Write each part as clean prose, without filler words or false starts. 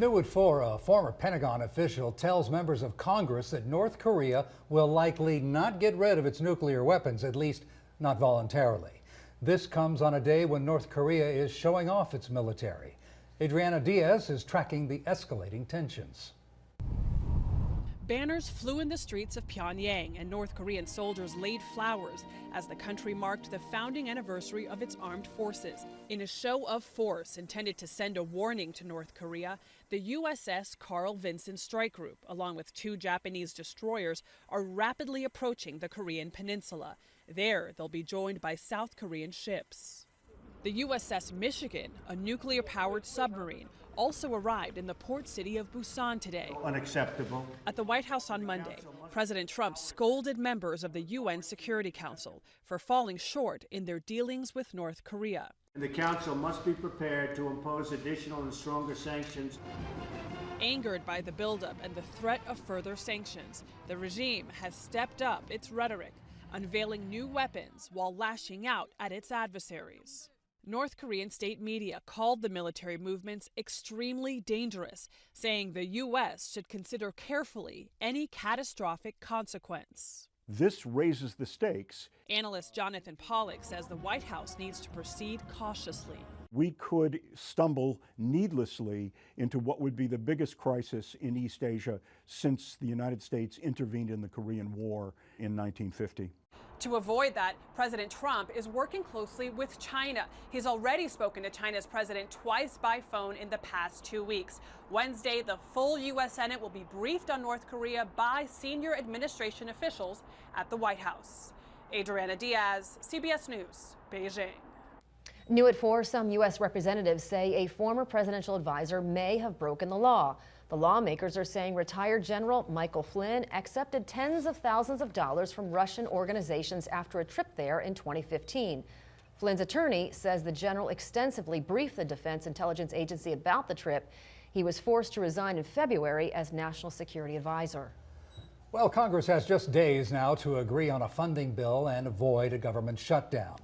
New at 4, a former Pentagon official tells members of Congress that North Korea will likely not get rid of its nuclear weapons, at least not voluntarily. This comes on a day when North Korea is showing off its military. Adriana Diaz is tracking the escalating tensions. Banners flew in the streets of Pyongyang, and North Korean soldiers laid flowers as the country marked the founding anniversary of its armed forces. In a show of force intended to send a warning to North Korea, the USS Carl Vinson Strike Group, along with 2 Japanese destroyers, are rapidly approaching the Korean peninsula. There, they'll be joined by South Korean ships. The USS Michigan, a nuclear-powered submarine, also arrived in the port city of Busan today. Unacceptable. At the White House on Monday, President Trump scolded members of the UN Security Council for falling short in their dealings with North Korea. The Council must be prepared to impose additional and stronger sanctions. Angered by the buildup and the threat of further sanctions, the regime has stepped up its rhetoric, unveiling new weapons while lashing out at its adversaries. North Korean state media called the military movements extremely dangerous, saying the U.S. should consider carefully any catastrophic consequence. This raises the stakes. Analyst Jonathan Pollock says the White House needs to proceed cautiously. We could stumble needlessly into what would be the biggest crisis in East Asia since the United States intervened in the Korean War in 1950. To avoid that, President Trump is working closely with China. He's already spoken to China's president twice by phone in the past 2 weeks. Wednesday, the full U.S. Senate will be briefed on North Korea by senior administration officials at the White House. Adriana Diaz, CBS News, Beijing. New at 4, some U.S. representatives say a former presidential advisor may have broken the law. The lawmakers are saying retired General Michael Flynn accepted tens of thousands of dollars from Russian organizations after a trip there in 2015. Flynn's attorney says the general extensively briefed the Defense Intelligence Agency about the trip. He was forced to resign in February as National Security Advisor. Well, Congress has just days now to agree on a funding bill and avoid a government shutdown.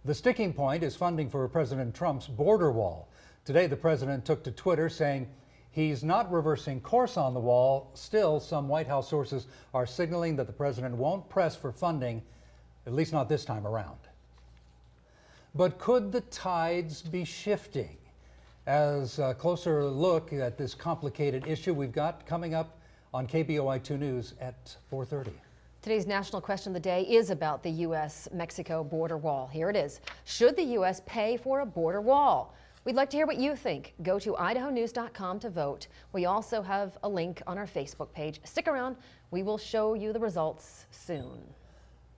The sticking point is funding for President Trump's border wall. Today, the president took to Twitter saying he's not reversing course on the wall. Still, some White House sources are signaling that the president won't press for funding, at least not this time around. But could the tides be shifting? As a closer look at this complicated issue we've got coming up on KBOI2 News at 4:30. Today's national question of the day is about the U.S.-Mexico border wall. Here it is. Should the U.S. pay for a border wall? We'd like to hear what you think. Go to idahonews.com to vote. We also have a link on our Facebook page. Stick around. We will show you the results soon.